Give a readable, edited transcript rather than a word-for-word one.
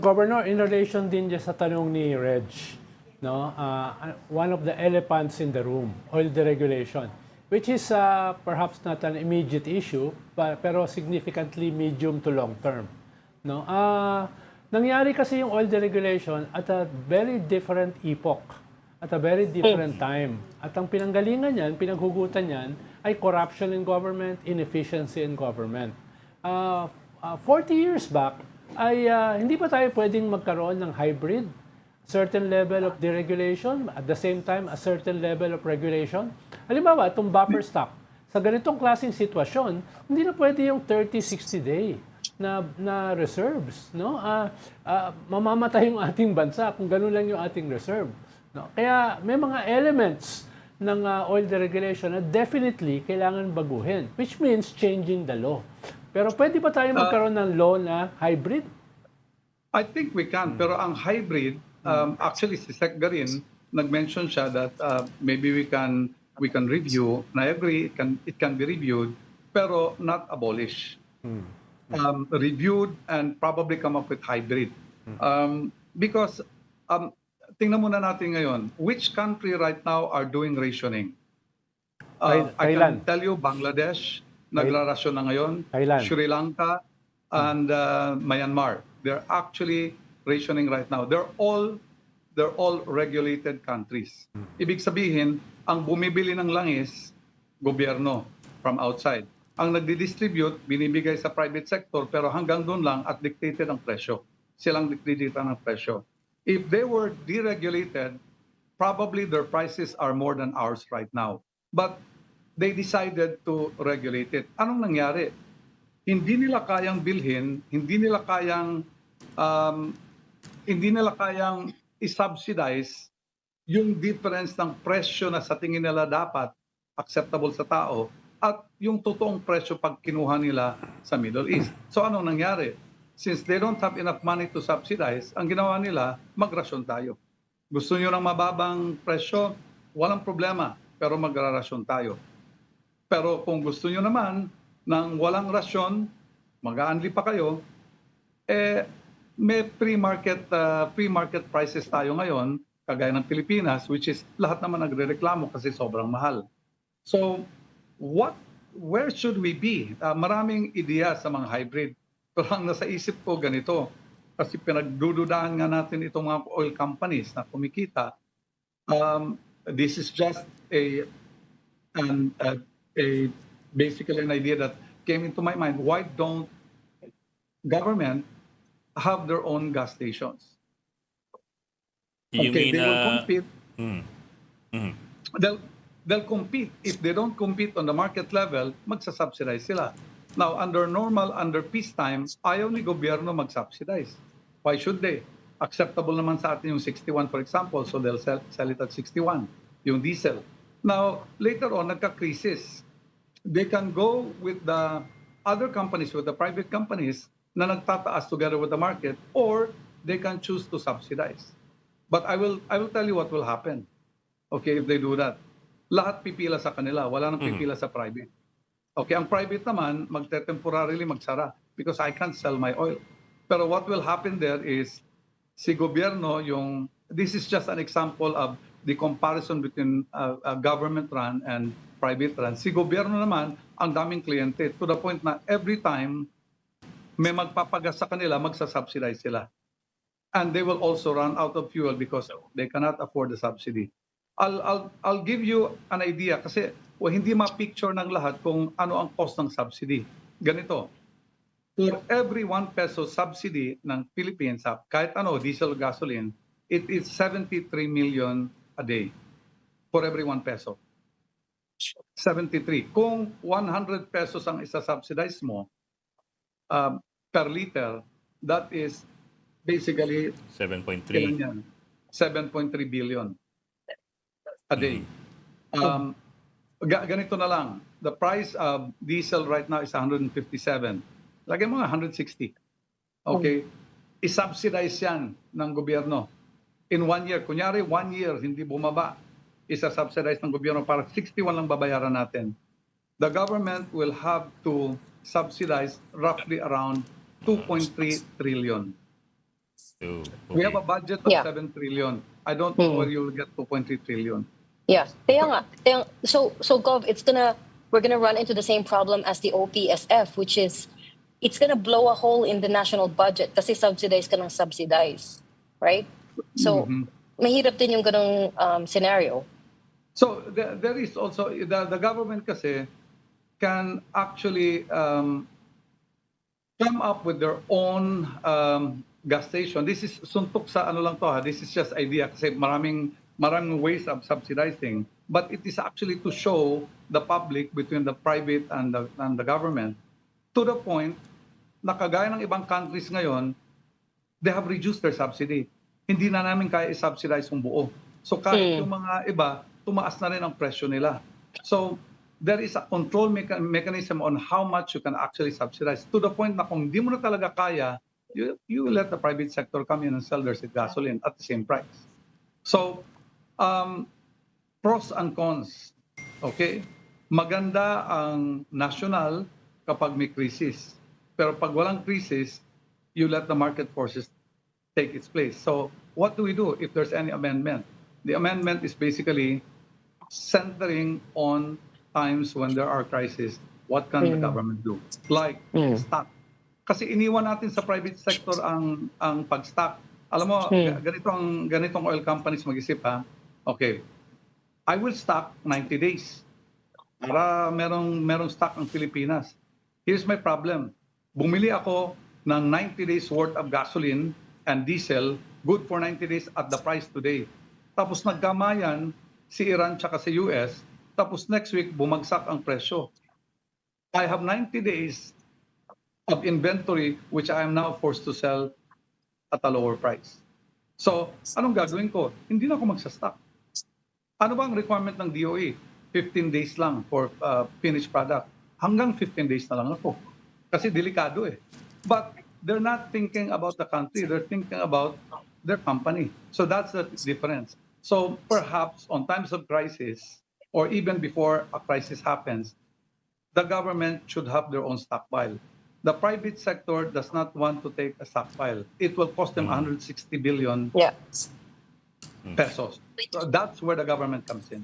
Governor, in relation din dyan sa tanong ni Reg, no, one of the elephants in the room, oil deregulation, which is perhaps not an immediate issue, pero significantly medium to long term. No? Nangyari kasi yung oil deregulation at a very different epoch, at a very different time. At ang pinanggalingan niyan, pinaghugutan niyan, ay corruption in government, inefficiency in government. 40 years back, ay hindi pa tayo pwedeng magkaroon ng hybrid, certain level of deregulation, at the same time, a certain level of regulation. Halimbawa, itong buffer stock, sa ganitong klaseng sitwasyon, hindi na pwede yung 30-60 day na reserves. No? Mamamatay yung ating bansa kung ganun lang yung ating reserve. No? Kaya may mga elements ng oil deregulation na definitely kailangan baguhin, which means changing the law. Pero pwede ba tayo magkaroon ng law na hybrid? I think we can, pero ang hybrid, actually si Sec Garin, nag-mention siya that maybe we can review, and I agree, it can be reviewed, pero not abolish. Reviewed and probably come up with hybrid. Because, tingnan muna natin ngayon, which country right now are doing rationing? I can tell you, Bangladesh, nagrarasyon na ngayon, Thailand. Sri Lanka, and Myanmar. They're actually rationing right now. They're all regulated countries. Ibig sabihin, ang bumibili ng langis, gobyerno from outside. Ang nagdi-distribute, binibigay sa private sector, pero hanggang doon lang at dictated ang presyo. Silang dictated ng presyo. If they were deregulated, probably their prices are more than ours right now. But they decided to regulate it. Anong nangyari? Hindi nila kayang bilhin, hindi nila kayang i-subsidize yung difference ng presyo na sa tingin nila dapat acceptable sa tao at yung totoong presyo pag kinuha nila sa Middle East. So anong nangyari? Since they don't have enough money to subsidize, ang ginawa nila, magrasyon tayo. Gusto nyo ng mababang presyo? Walang problema, pero magrarasyon tayo. Pero kung gusto nyo naman ng walang rasyon, mag-aanli pa kayo, may free market prices tayo ngayon, kagaya ng Pilipinas, which is lahat naman nagrereklamo kasi sobrang mahal. So, where should we be? Maraming ideya sa mga hybrid. Pero ang nasa isip ko ganito, kasi pinagdududahan nga natin itong mga oil companies na kumikita. This is just basically an idea that came into my mind. Why don't government have their own gas stations? Okay, they will compete. They'll compete. If they don't compete on the market level, magsasubsidize sila. Now, under peacetime, ayaw ni gobyerno magsubsidize. Why should they? Acceptable naman sa atin yung 61, for example, so they'll sell it at 61, yung diesel. Now, later on, nagka-crisis. They can go with the other companies, with the private companies na nagtataas together with the market, or they can choose to subsidize. But I will tell you what will happen. Okay, if they do that. Lahat pipila sa kanila, wala nang pipila sa private. Okay, ang private naman, magte-temporarily magsara because I can't sell my oil. Pero what will happen there is, si gobyerno, this is just an example of the comparison between government run and private run. Si gobyerno naman, ang daming kliyente to the point na every time may magpapagas sa kanila, magsasubsidize sila. And they will also run out of fuel because they cannot afford the subsidy. I'll give you an idea kasi hindi ma-picture ng lahat kung ano ang cost ng subsidy. Ganito, for every 1 peso subsidy ng Philippines, kahit diesel, gasoline, it is 73 million a day for every 1 peso. 73. Kung 100 pesos ang isa-subsidize mo per liter, that is basically 7.3. 7.3 billion a day. Ganito na lang. The price of diesel right now is 157. Lagyan mo nga 160. Okay? I-subsidize yan ng gobyerno. In 1 year, kunyari 1 year, hindi bumaba, isa-subsidize ng gobyerno para 61 lang babayaran natin. The government will have to subsidize roughly around 2.3 trillion. So, We have a okay. budget of Yeah. 7 trillion. I don't know where you will get 2.3 trillion. Yeah. So Gov, we're gonna run into the same problem as the OPSF, which is it's gonna blow a hole in the national budget kasi subsidize ka ng subsidize, right? So Mhm. mahirap din yung ganong scenario. So there is also the government kasi can actually come up with their own gas station. This is suntok sa ano lang to ha. This is just idea kasi maraming ways of subsidizing, but it is actually to show the public between the private and the government to the point na kagaya ng ibang countries ngayon, they have reduced their subsidy. Hindi na namin kaya i-subsidize yung buo. So kahit yung mga iba, tumaas na rin ang presyo nila. So there is a control mechanism on how much you can actually subsidize to the point na kung hindi mo na talaga kaya, you let the private sector come in and sell their gasoline at the same price. So pros and cons. Okay? Maganda ang national kapag may crisis. Pero pag walang crisis, you let the market forces take its place. So what do we do if there's any amendment? The amendment is basically centering on times when there are crises. What can the government do? Like stock. Kasi iniwan natin sa private sector ang pag-stock. Alam mo, ganitong oil companies mag-isip ha. Okay. I will stock 90 days. Para merong stock ang Pilipinas. Here's my problem. Bumili ako ng 90 days worth of gasoline and diesel, good for 90 days at the price today. Tapos nagkamayan si Iran tsaka si US, tapos next week bumagsak ang presyo. I have 90 days of inventory which I am now forced to sell at a lower price. So, anong gagawin ko? Hindi na ako magsa-stock. Ano ba ang requirement ng DOE? 15 days lang for finished product. Hanggang 15 days na lang ako. Kasi delikado eh. But they're not thinking about the country. They're thinking about their company. So that's the difference. So perhaps on times of crisis or even before a crisis happens, the government should have their own stockpile. The private sector does not want to take a stockpile. It will cost them 160 billion Yeah. pesos. So that's where the government comes in.